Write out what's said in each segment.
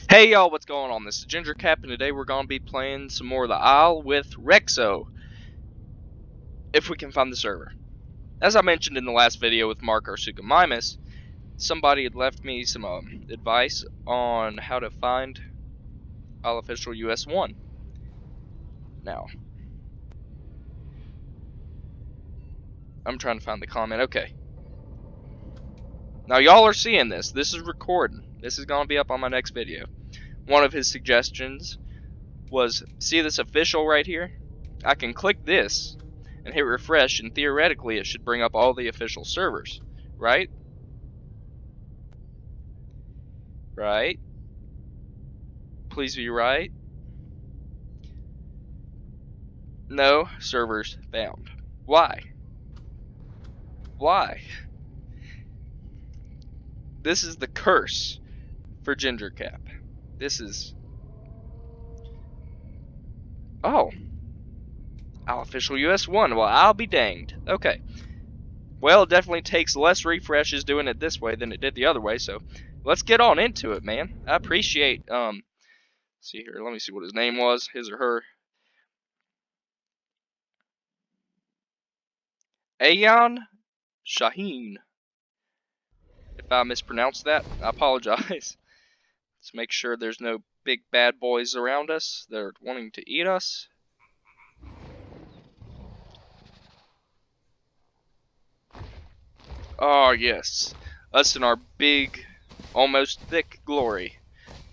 Hey y'all, what's going on? This is Ginger Cap, and today we're going to be playing some more of the Isle with Rexo, if we can find the server. As I mentioned in the last video with Mark Arsuka somebody had left me some advice on how to find Isle Official US 1. Now, I'm trying to find the comment. Okay. Now y'all are seeing this. This is recording. This is going to be up on my next video. One of his suggestions was, see this official right here? I can click this and hit refresh, and theoretically it should bring up all the official servers, right? Right? Please be right. No servers found. Why? Why? This is the curse for Ginger Cap. This is... Oh. I'll official US 1. Well, I'll be danged. Okay. Well, it definitely takes less refreshes doing it this way than it did the other way, so let's get on into it, man. I appreciate, see here, let me see what his name was, his or her. Ayan Shaheen. If I mispronounced that, I apologize. Let's make sure there's no big bad boys around us that are wanting to eat us. Oh yes, us in our big, almost thick glory.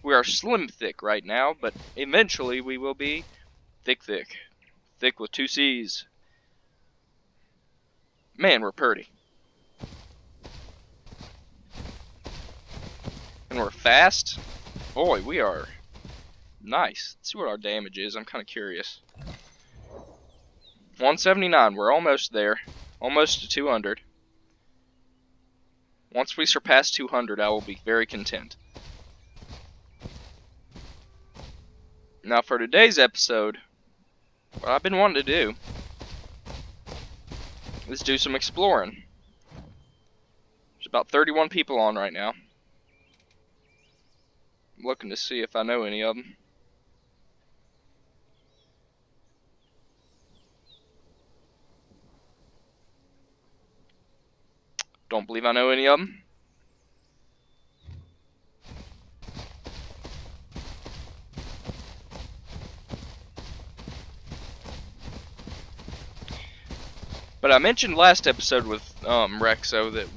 We are slim thick right now, but eventually we will be thick thick. Thick with 2 C's. Man, we're pretty. And we're fast. Boy, we are nice. Let's see what our damage is. I'm kind of curious. 179. We're almost there. Almost to 200. Once we surpass 200, I will be very content. Now, for today's episode, what I've been wanting to do is do some exploring. There's about 31 people on right now. I'm looking to see if I know any of them. Don't believe I know any of them. But I mentioned last episode with Rexo that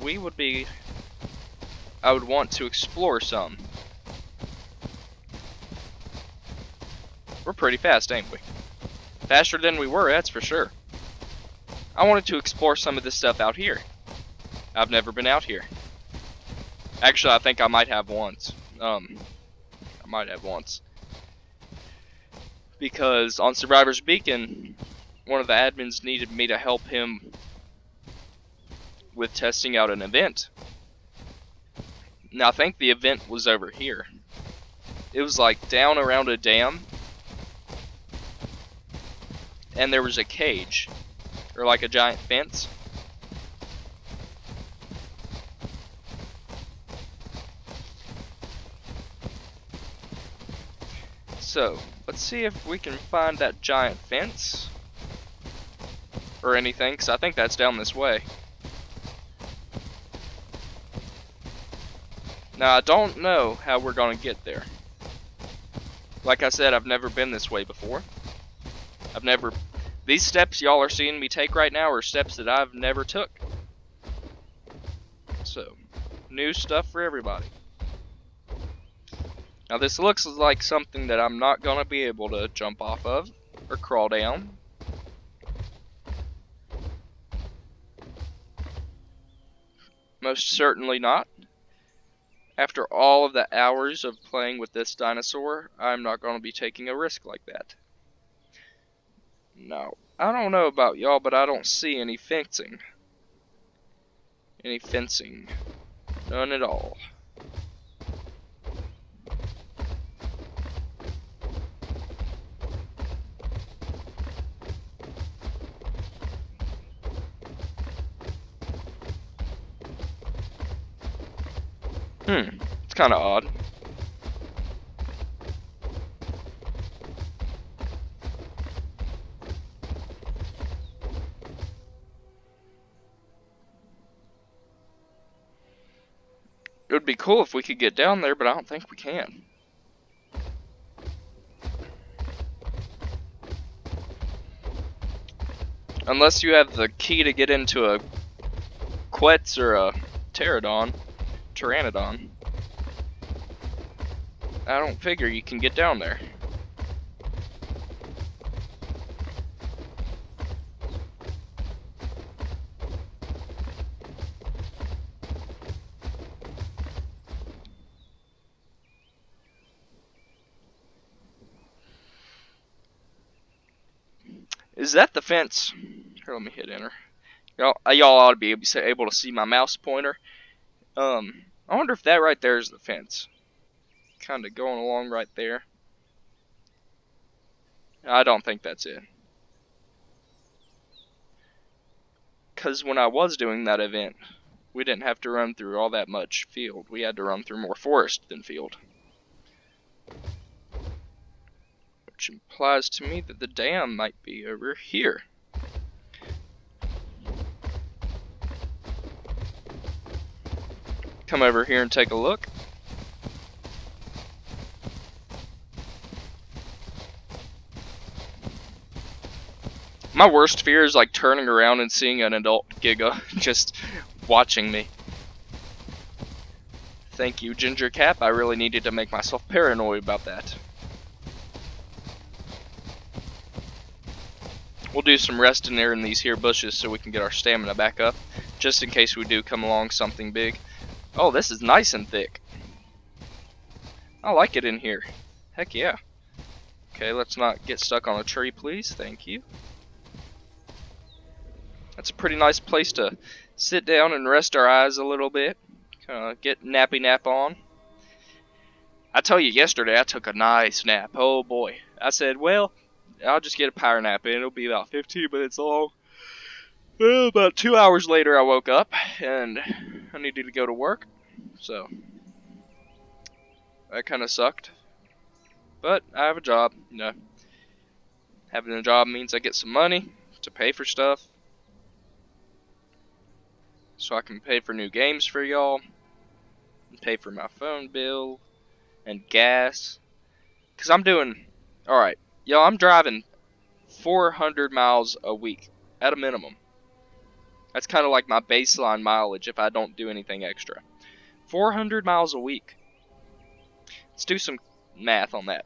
I would want to explore some. We're pretty fast, ain't we? Faster than we were, that's for sure. I wanted to explore some of this stuff out here. I've never been out here. Actually, I think I might have once. Because on Survivor's Beacon, one of the admins needed me to help him with testing out an event. Now, I think the event was over here. It was like down around a dam, and there was a cage, or like a giant fence. So, let's see if we can find that giant fence. Or anything, because I think that's down this way. Now, I don't know how we're going to get there. Like I said, I've never been this way before. These steps y'all are seeing me take right now are steps that I've never took. So, new stuff for everybody. Now, this looks like something that I'm not going to be able to jump off of or crawl down. Most certainly not. After all of the hours of playing with this dinosaur, I'm not going to be taking a risk like that. Now, I don't know about y'all, but I don't see any fencing. None at all. It's kind of odd. be cool if we could get down there, but I don't think we can. Unless you have the key to get into a Quetz or a Pteranodon. I don't figure you can get down there. Is that the fence? Here, let me hit enter. Y'all ought to be able to see my mouse pointer. I wonder if that right there is the fence. Kind of going along right there. I don't think that's it. Because when I was doing that event, we didn't have to run through all that much field. We had to run through more forest than field. Which implies to me that the dam might be over here. Come over here and take a look. My worst fear is like turning around and seeing an adult Giga just watching me. Thank you, Ginger Cap. I really needed to make myself paranoid about that. We'll do some resting there in these here bushes so we can get our stamina back up, just in case we do come along something big. Oh, this is nice and thick. I like it in here. Heck yeah. Okay, let's not get stuck on a tree, please. Thank you. That's a pretty nice place to sit down and rest our eyes a little bit. Kind of get nappy nap on. I tell you, yesterday I took a nice nap. Oh boy. I said, well, I'll just get a power nap and it'll be about 15 minutes long. Well, about 2 hours later I woke up and I needed to go to work. So, that kind of sucked. But I have a job, you know. Having a job means I get some money to pay for stuff. So I can pay for new games for y'all, and pay for my phone bill, and gas. Because I'm doing, alright, y'all, I'm driving 400 miles a week, at a minimum. That's kind of like my baseline mileage if I don't do anything extra. 400 miles a week. Let's do some math on that.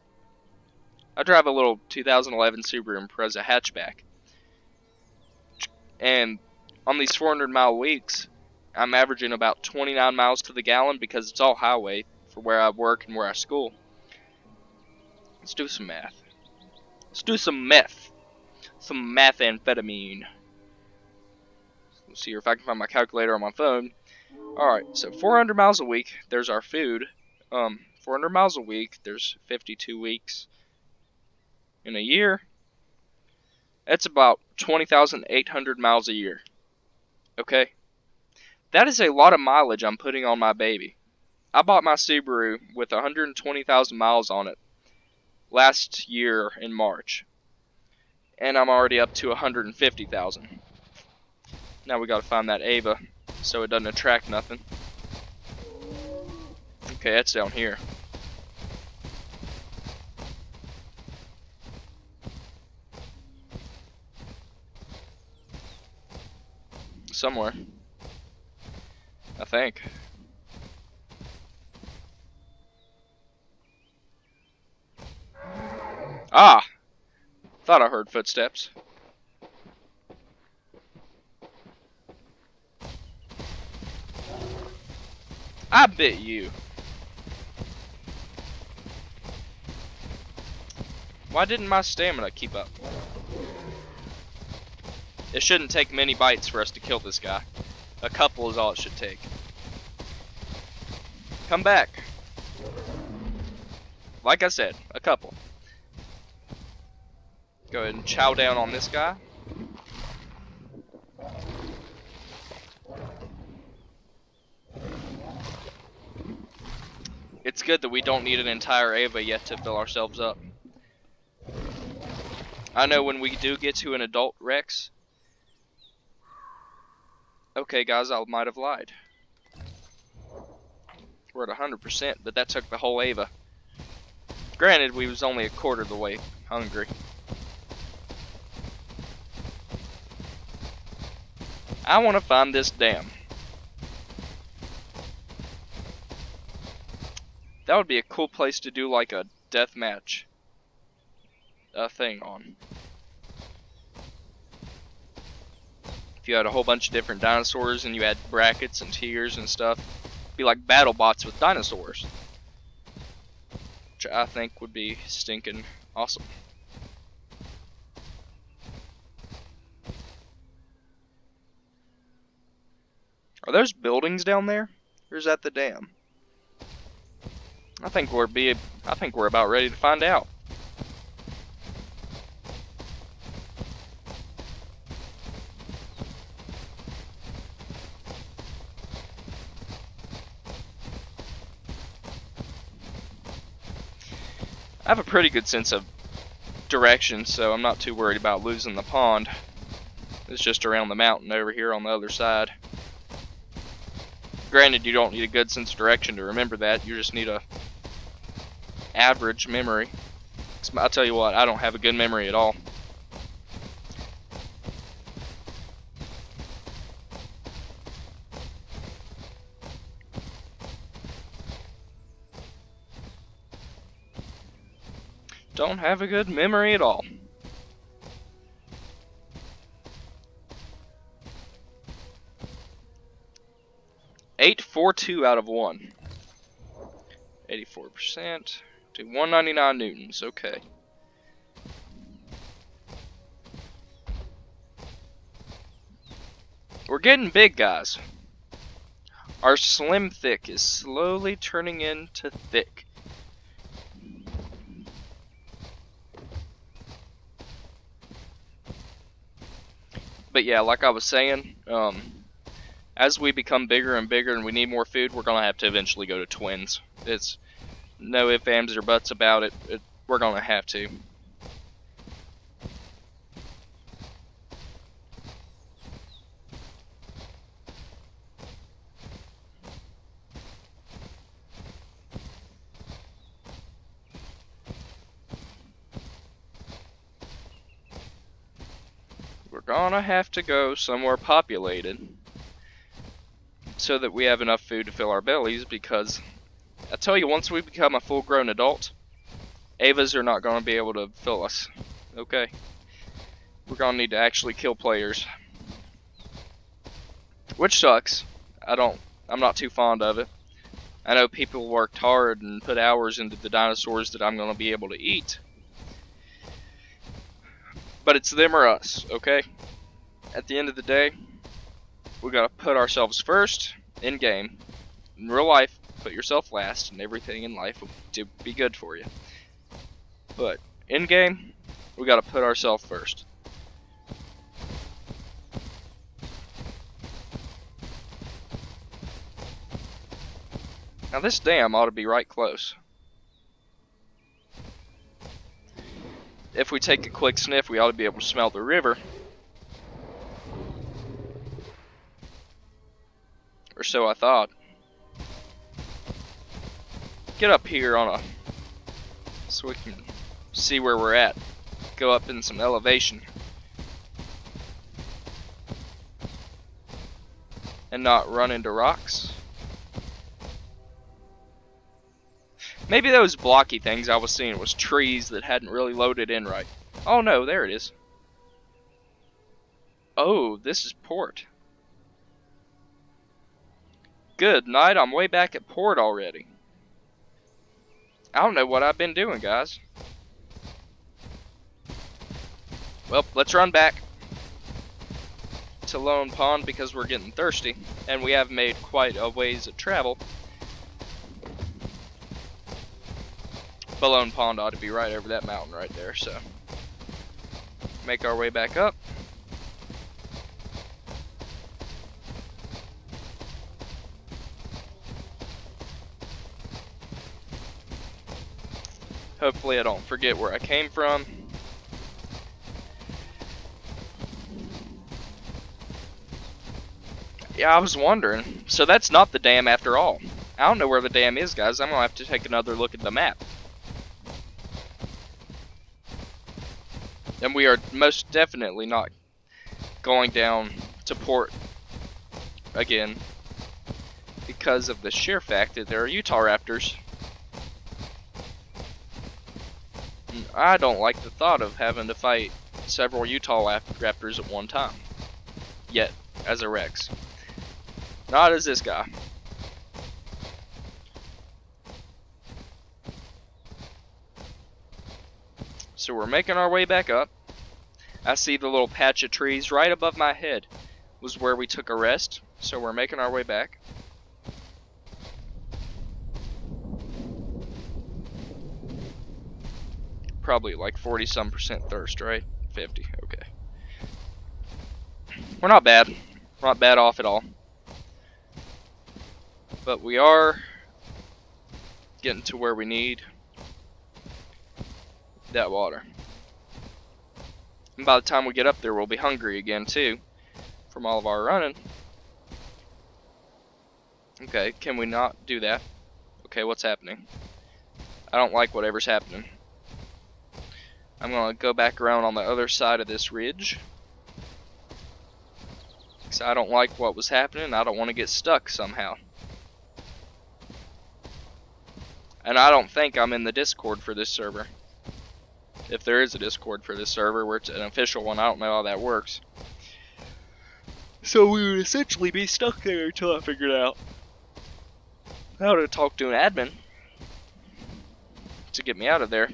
I drive a little 2011 Subaru Impreza hatchback. And on these 400-mile weeks, I'm averaging about 29 miles to the gallon because it's all highway for where I work and where I school. Let's do some math. Let's do some meth. Some methamphetamine. Let's see if I can find my calculator on my phone. Alright, so 400 miles a week, there's our food. 400 miles a week, there's 52 weeks in a year. That's about 20,800 miles a year. Okay? That is a lot of mileage I'm putting on my baby. I bought my Subaru with 120,000 miles on it last year in March. And I'm already up to 150,000. Now we gotta find that Ava so it doesn't attract nothing. Okay, that's down here. Somewhere. I think. Ah! Thought I heard footsteps. I bit you. Why didn't my stamina keep up? It shouldn't take many bites for us to kill this guy. A couple is all it should take. Come back. Like I said, a couple. Go ahead and chow down on this guy. It's good that we don't need an entire Ava yet to fill ourselves up. I know when we do get to an adult Rex. Okay guys, I might have lied. We're at 100%, but that took the whole Ava. Granted, we was only a quarter of the way hungry. I want to find this dam. That would be a cool place to do like a deathmatch thing on. If you had a whole bunch of different dinosaurs and you had brackets and tiers and stuff, it'd be like battle bots with dinosaurs. Which I think would be stinking awesome. Are those buildings down there? Or is that the dam? I think we're about ready to find out. I have a pretty good sense of direction, so I'm not too worried about losing the pond. It's just around the mountain over here on the other side. Granted, you don't need a good sense of direction to remember that. You just need a average memory. I'll tell you what, I don't have a good memory at all. Don't have a good memory at all. $842 out of 1. 84% to 199 newtons. Okay. We're getting big, guys. Our slim thick is slowly turning into thick. But yeah, like I was saying, as we become bigger and bigger and we need more food, we're going to have to eventually go to twins. It's no ifs, ands, or buts about it. We're going to have to. We're going to have to go somewhere populated so that we have enough food to fill our bellies, because I tell you, once we become a full-grown adult, Avas are not going to be able to fill us. Okay? We're going to need to actually kill players. Which sucks. I'm not too fond of it. I know people worked hard and put hours into the dinosaurs that I'm going to be able to eat. But it's them or us, okay? At the end of the day, we gotta put ourselves first in game. In real life, put yourself last, and everything in life will be good for you. But in game, we gotta put ourselves first. Now this dam ought to be right close. If we take a quick sniff, we ought to be able to smell the river. Or so I thought. Get up here so we can see where we're at. Go up in some elevation. And not run into rocks. Maybe those blocky things I was seeing was trees that hadn't really loaded in right. Oh no, there it is. Oh, this is port. Good night, I'm way back at port already. I don't know what I've been doing, guys. Well, let's run back to Lone Pond because we're getting thirsty. And we have made quite a ways of travel. But Lone Pond ought to be right over that mountain right there, so make our way back up. Hopefully I don't forget where I came from. Yeah, I was wondering. So that's not the dam after all. I don't know where the dam is, guys. I'm gonna have to take another look at the map. And we are most definitely not going down to port again because of the sheer fact that there are Utah raptors. And I don't like the thought of having to fight several Utah raptors at one time. Yet, as a Rex. Not as this guy. So we're making our way back up. I see the little patch of trees right above my head was where we took a rest. So we're making our way back. Probably like 40-some% thirst, right? 50, okay. We're not bad. We're not bad off at all. But we are getting to where we need that water. And by the time we get up there, we'll be hungry again, too. From all of our running. Okay, can we not do that? Okay, what's happening? I don't like whatever's happening. I'm going to go back around on the other side of this ridge. Because I don't like what was happening. I don't want to get stuck somehow. And I don't think I'm in the Discord for this server. If there is a Discord for this server where it's an official one, I don't know how that works. So we would essentially be stuck there until I figure it out how to talk to an admin to get me out of there.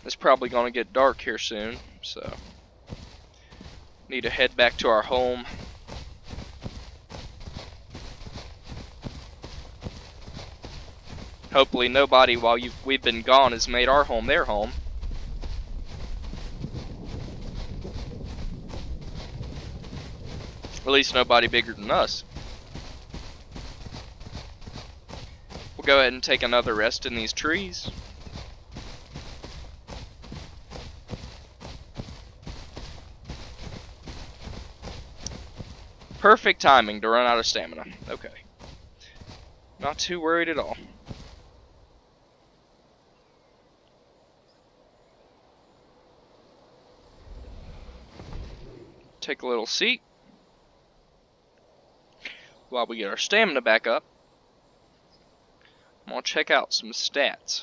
It's probably going to get dark here soon, so need to head back to our home. Hopefully nobody while we've been gone has made our home their home. At least nobody bigger than us. We'll go ahead and take another rest in these trees. Perfect timing to run out of stamina. Okay. Not too worried at all. Take a little seat while we get our stamina back up. I'm going to check out some stats.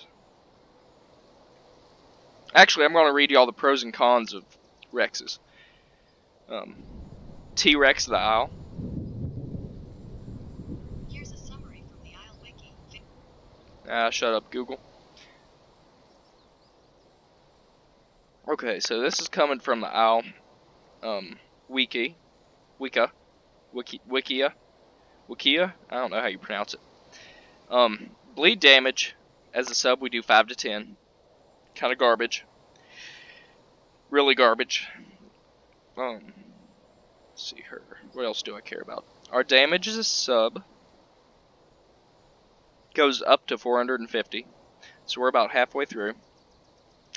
Actually, I'm going to read you all the pros and cons of Rexes. T-Rex the Isle. Here's a summary from the Isle Wiki. Shut up, Google. Okay, so this is coming from the Isle Wikia. I don't know how you pronounce it. Bleed damage. As a sub, we do 5 to 10. Kind of garbage. Really garbage. Let's see her. What else do I care about? Our damage as a sub goes up to 450. So we're about halfway through.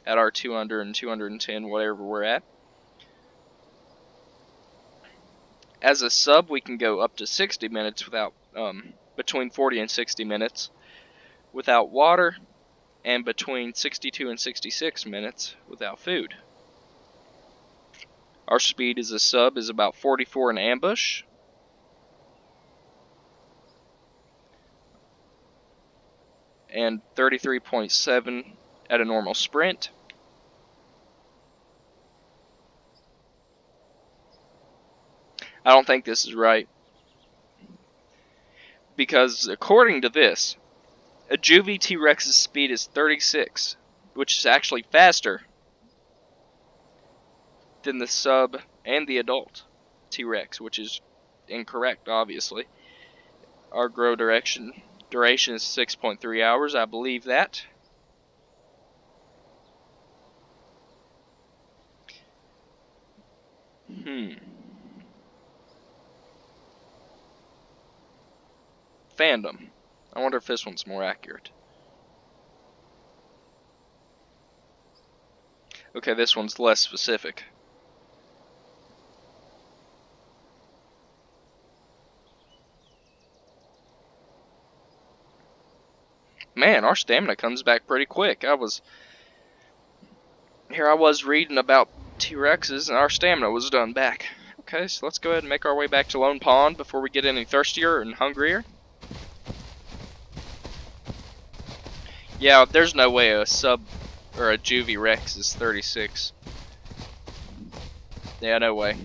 At our 200 and 210, whatever we're at. As a sub, we can go up to 60 minutes without, between 40 and 60 minutes without water, and between 62 and 66 minutes without food. Our speed as a sub is about 44 in ambush. And 33.7 at a normal sprint. I don't think this is right. Because according to this, a Juvie T-Rex's speed is 36, which is actually faster than the sub and the adult T-Rex, which is incorrect, obviously. Our grow duration is 6.3 hours, I believe that. Fandom. I wonder if this one's more accurate. Okay, this one's less specific. Man, our stamina comes back pretty quick. I was reading about T-Rexes, and our stamina was done back. Okay, so let's go ahead and make our way back to Lone Pond before we get any thirstier and hungrier. Yeah, there's no way a sub or a juvie Rex is 36. Yeah, no way.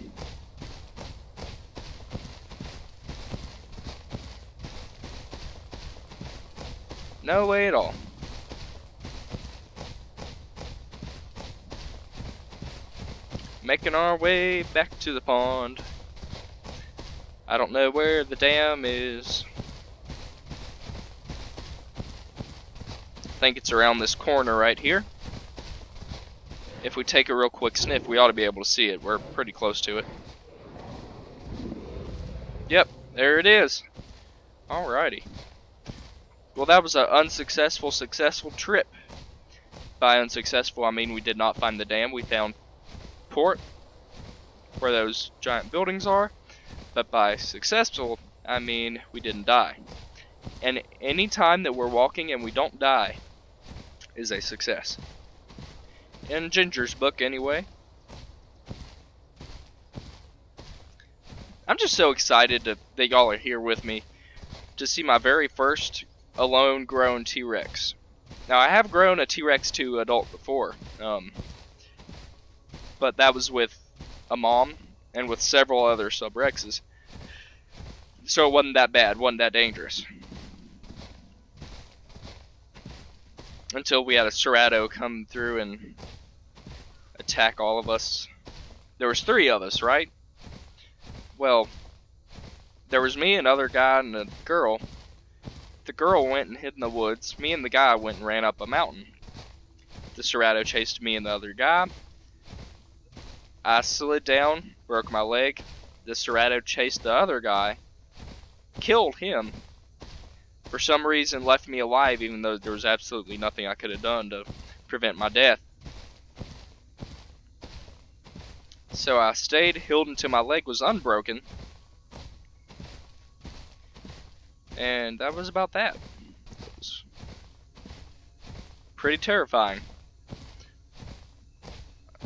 No way at all. Making our way back to the pond. I don't know where the dam is. I think it's around this corner right here. If we take a real quick sniff, we ought to be able to see it. We're pretty close to it. Yep, there it is. Alrighty. Well, that was an successful trip. By unsuccessful, I mean we did not find the dam. We found port, where those giant buildings are. But by successful, I mean we didn't die. And any time that we're walking and we don't die is a success. In Ginger's book, anyway. I'm just so excited that y'all are here with me to see my very first alone grown T-Rex. Now, I have grown a T-Rex to adult before, but that was with a mom and with several other sub-Rexes. So it wasn't that bad, wasn't that dangerous. Until we had a Cerrado come through and attack all of us. There was 3 of us, right? Well, there was me, another guy, and a girl. The girl went and hid in the woods. Me and the guy went and ran up a mountain. The Cerrado chased me and the other guy. I slid down, broke my leg. The Cerrado chased the other guy, killed him. For some reason left me alive, even though there was absolutely nothing I could have done to prevent my death. So I stayed healed until my leg was unbroken. And that was about that. It was pretty terrifying.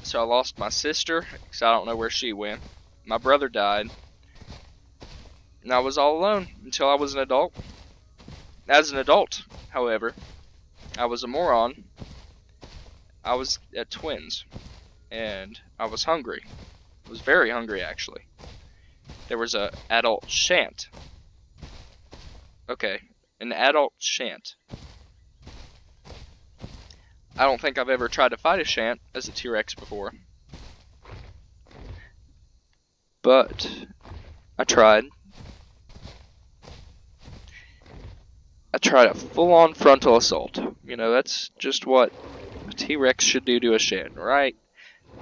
So I lost my sister, because I don't know where she went. My brother died. And I was all alone until I was an adult. As an adult, however, I was a moron. I was at twins. And I was hungry. I was very hungry, actually. There was an adult shan't. Okay, an adult shan't. I don't think I've ever tried to fight a shan't as a T-Rex before. But I tried. I tried a full-on frontal assault. You know, that's just what a T-Rex should do to a shan't, right?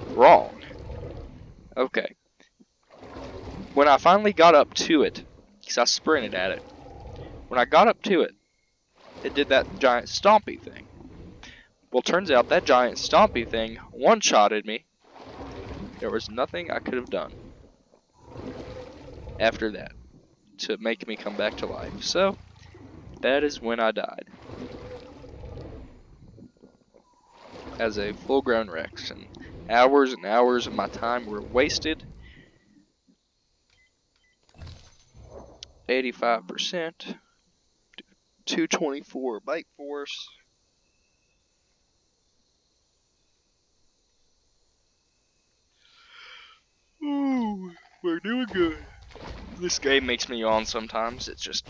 Wrong. Okay. When I finally got up to it, because I sprinted at it, when I got up to it, it did that giant stompy thing. Well, turns out that giant stompy thing one-shotted me. There was nothing I could have done after that to make me come back to life. So, that is when I died. As a full-grown Rex. And hours of my time were wasted. 85%. 224 bite force. Ooh, we're doing good. This game makes me yawn sometimes. It's just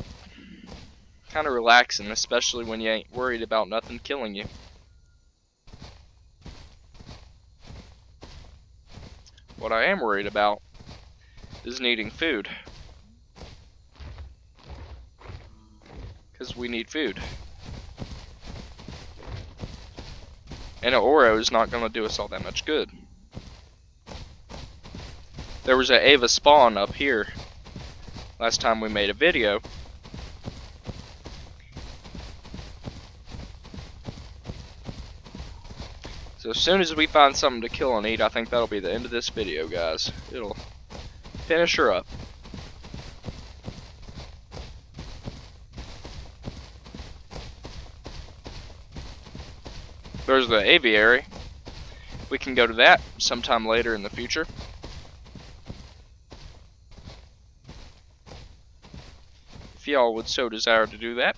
kind of relaxing, especially when you ain't worried about nothing killing you. What I am worried about is needing food. Because we need food. And an Oro is not going to do us all that much good. There was an Ava spawn up here last time we made a video. So as soon as we find something to kill and eat, I think that'll be the end of this video, guys. It'll finish her up. There's the aviary. We can go to that sometime later in the future. If y'all would so desire to do that.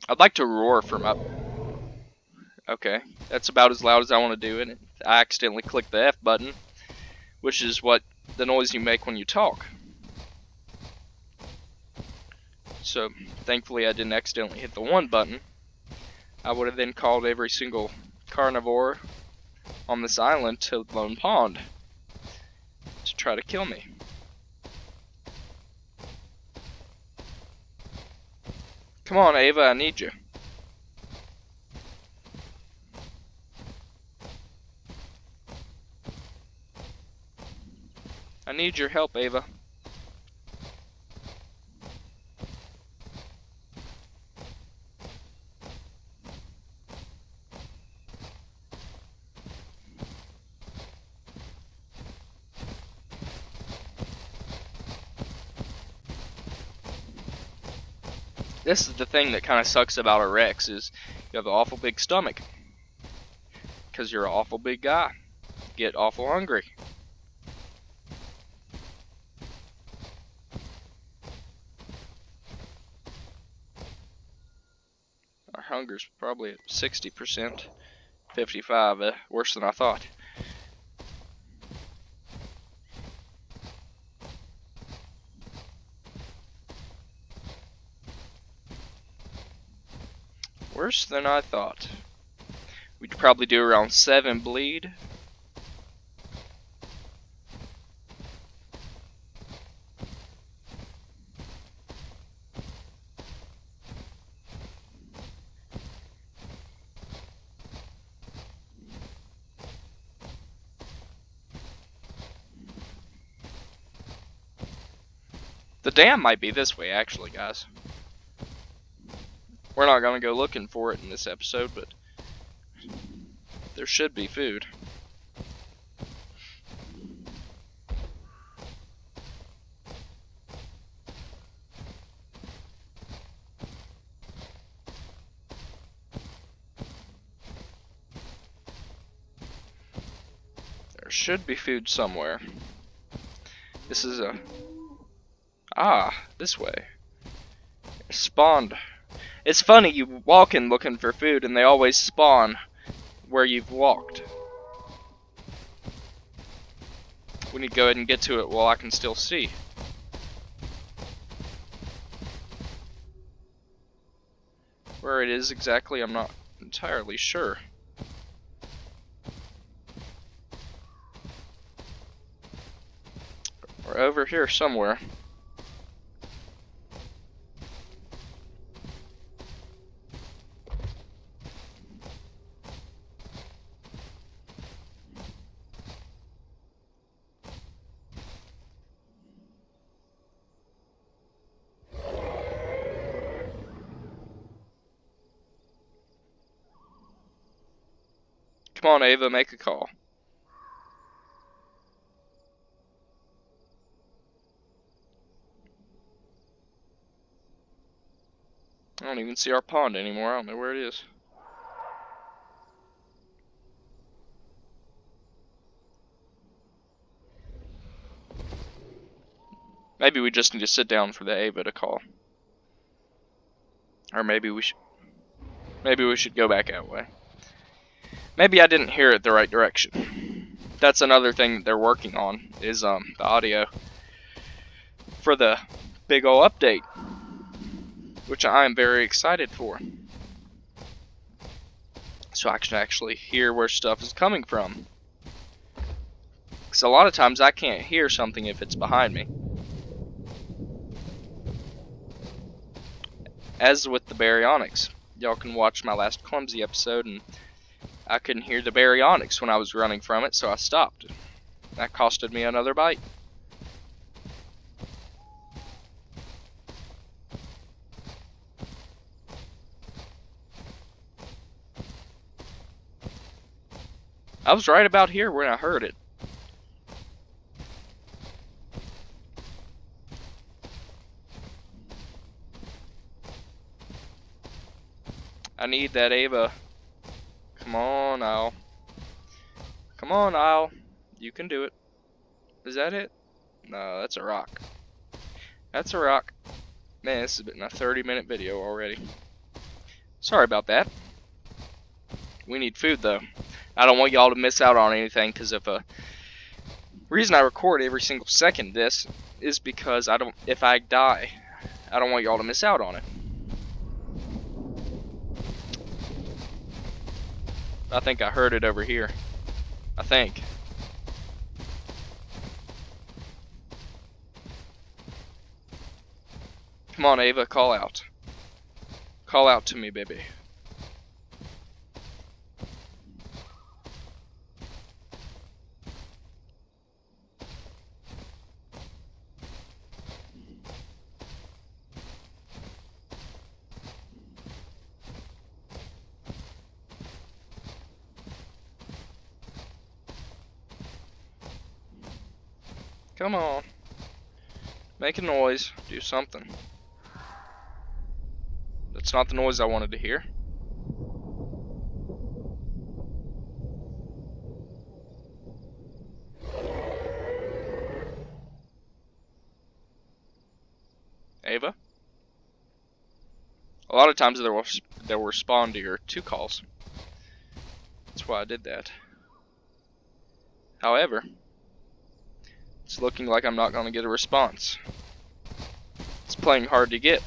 I'd like to roar from up. Okay, that's about as loud as I want to do it. I accidentally clicked the F button, which is what the noise you make when you talk. So, thankfully I didn't accidentally hit the 1 button. I would have then called every single carnivore on this island to Lone Pond to try to kill me. Come on, Ava, I need you. I need your help, Ava. This is the thing that kind of sucks about a Rex, is you have an awful big stomach. Because you're an awful big guy. You get awful hungry. Our hunger's probably at 60%. 55, worse than I thought. Worse than I thought. We'd probably do around 7 bleed. The dam might be this way, actually, guys. We're not going to go looking for it in this episode, but there should be food. There should be food somewhere. This is a... Ah, this way. Spawned. It's funny, you walk in looking for food and they always spawn where you've walked. We need to go ahead and get to it while I can still see. Where it is exactly, I'm not entirely sure. We're over here somewhere. Come on, Ava, make a call. I don't even see our pond anymore. I don't know where it is. Maybe we just need to sit down for the Ava to call. Or maybe we should go back that way. Maybe I didn't hear it the right direction. That's another thing that they're working on, is the audio for the big ol' update, which I am very excited for. So I can actually hear where stuff is coming from. Because a lot of times I can't hear something if it's behind me. As with the baryonyx. Y'all can watch my last clumsy episode, and I couldn't hear the baryonyx when I was running from it, so I stopped. That costed me another bite. I was right about here when I heard it. I need that Ava. Come on, Yall. Come on, Yall. You can do it. Is that it? No, that's a rock. That's a rock. Man, this has been a 30-minute video already. Sorry about that. We need food, though. I don't want y'all to miss out on anything, because reason I record every single second of this is because if I die, I don't want y'all to miss out on it. I think I heard it over here. I think. Come on, Ava, call out. Call out to me, baby. Come on. Make a noise. Do something. That's not the noise I wanted to hear. Ava? A lot of times they'll respond to your 2 calls. That's why I did that. However, it's looking like I'm not going to get a response. It's playing hard to get.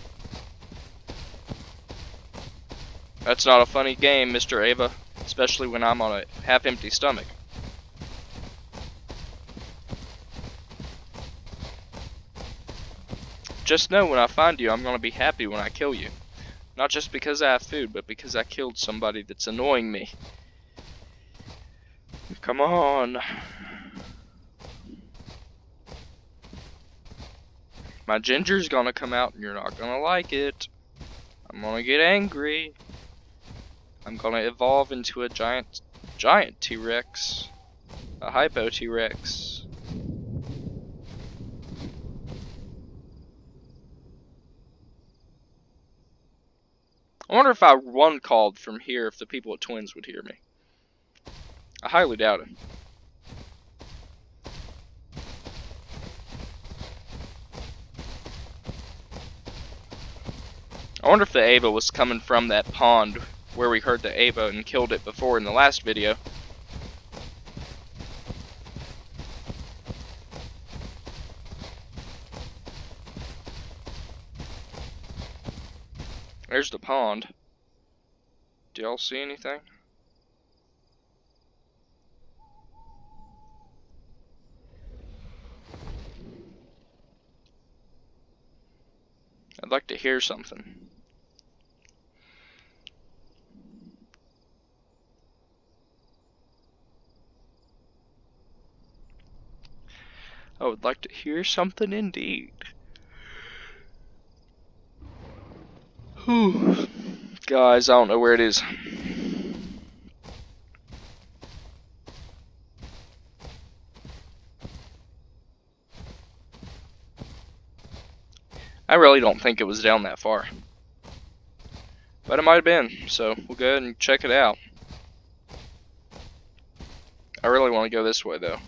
That's not a funny game, Mr. Ava, especially when I'm on a half-empty stomach. Just know when I find you, I'm going to be happy when I kill you. Not just because I have food, but because I killed somebody that's annoying me. Come on. My ginger's gonna come out and you're not gonna like it. I'm gonna get angry. I'm gonna evolve into a giant T-Rex. A hypo T-Rex. I wonder if I one called from here if the people at Twins would hear me. I highly doubt it. I wonder if the Ava was coming from that pond where we heard the Ava and killed it before in the last video. There's the pond. Do y'all see anything? I'd like to hear something. I would like to hear something indeed. Whew. Guys, I don't know where it is. I really don't think it was down that far. But it might have been, so we'll go ahead and check it out. I really want to go this way, though.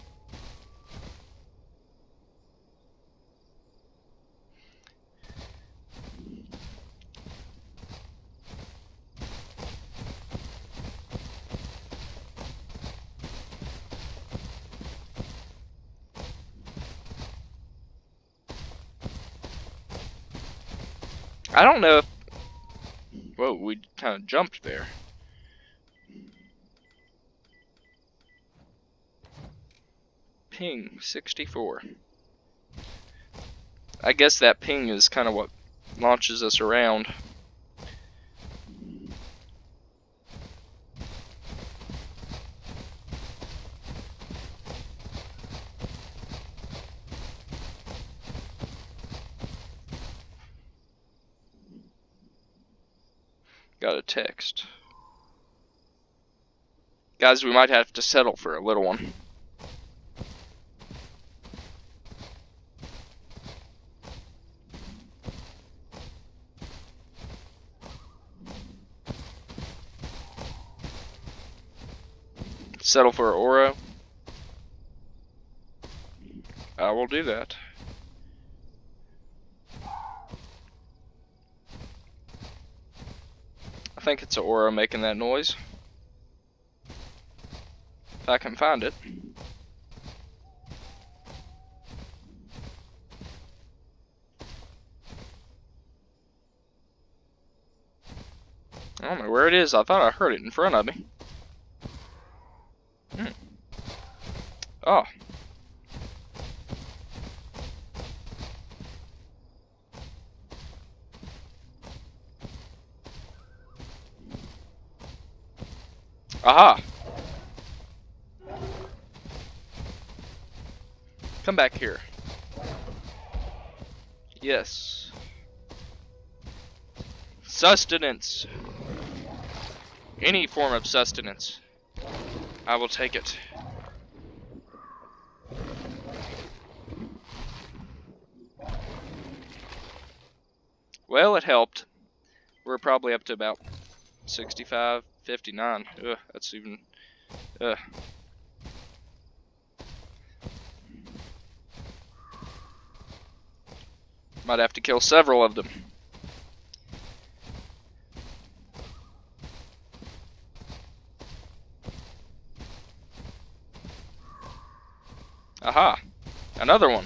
I don't know if... Whoa, we kind of jumped there. Ping 64. I guess that ping is kind of what launches us around. Got a text. Guys, we might have to settle for a little one. Settle for an Oro. I will do that. I think it's an Oro making that noise. If I can find it. I don't know where it is. I thought I heard it in front of me. Oh. Aha. Come back here. Yes. Sustenance. Any form of sustenance. I will take it. Well, it helped. We're probably up to about 65, 59. Ugh, that's even... Ugh. Might have to kill several of them. Aha! Another one.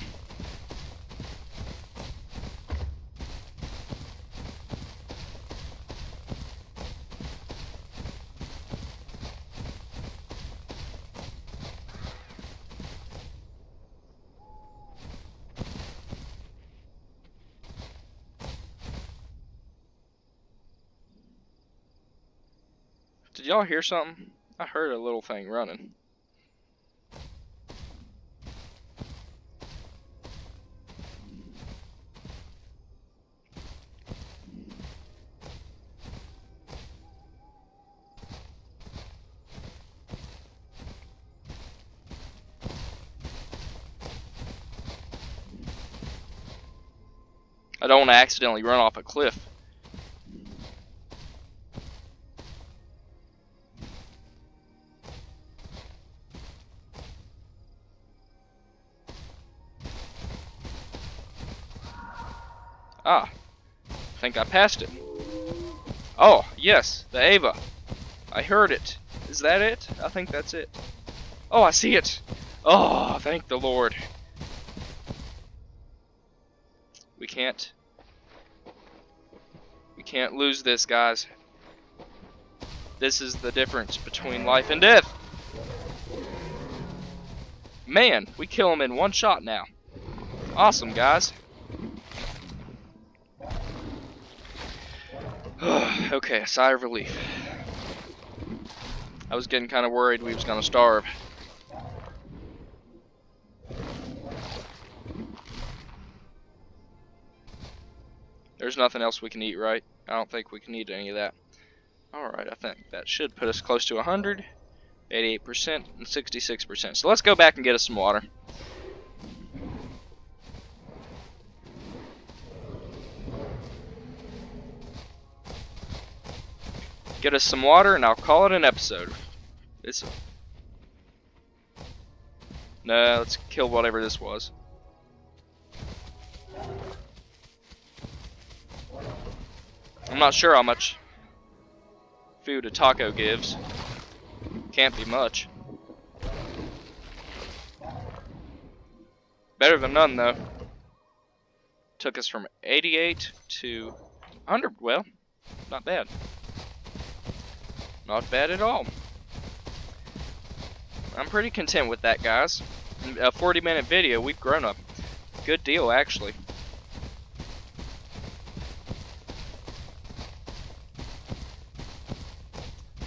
Did y'all hear something? I heard a little thing running. I don't want to accidentally run off a cliff. Ah, I think I passed it. Oh, yes, the Ava. I heard it. Is that it? I think that's it. Oh, I see it. Oh, thank the Lord. We can't lose this, guys. This is the difference between life and death. Man, we kill him in one shot now. Awesome, guys. Okay, a sigh of relief. I was getting kind of worried we was gonna starve. There's nothing else we can eat, right? I don't think we can eat any of that. Alright, I think that should put us close to 100, 88%, and 66%. So let's go back and get us some water. Get us some water, and I'll call it an episode. No, let's kill whatever this was. I'm not sure how much food a taco gives. Can't be much. Better than none, though. Took us from 88 to 100. Well, not bad. Not bad at all. I'm pretty content with that, guys. In a 40-minute video, we've grown a good deal, actually.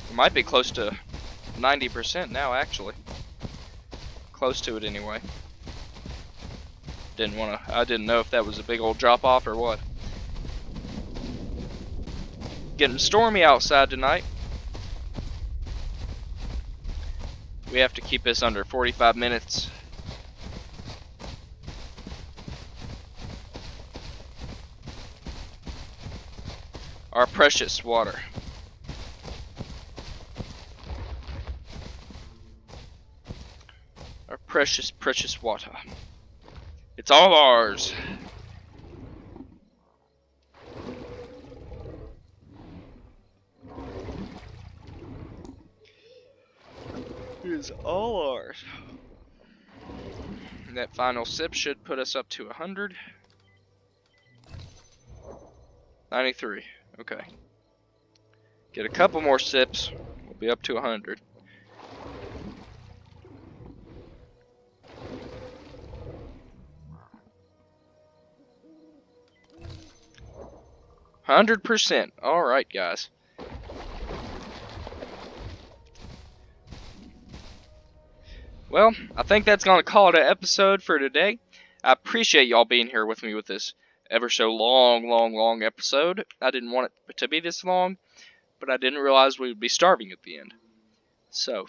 We might be close to 90% now, actually. Close to it, anyway. I didn't know if that was a big old drop off or what. Getting stormy outside tonight. We have to keep this under 45 minutes. Our precious water. Our precious, precious water. It's all ours. It is all ours. And that final sip should put us up to 100. 93. Okay. Get a couple more sips. We'll be up to 100. %. Alright, guys. Well, I think that's going to call it an episode for today. I appreciate y'all being here with me with this ever so long episode. I didn't want it to be this long, but I didn't realize we would be starving at the end. So,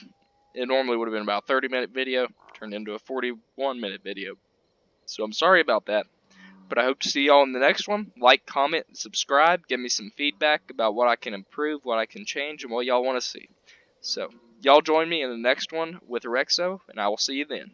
it normally would have been about a 30-minute video, turned into a 41-minute video. So I'm sorry about that. But I hope to see y'all in the next one. Like, comment, and subscribe. Give me some feedback about what I can improve, what I can change, and what y'all want to see. So, y'all join me in the next one with Rexo, and I will see you then.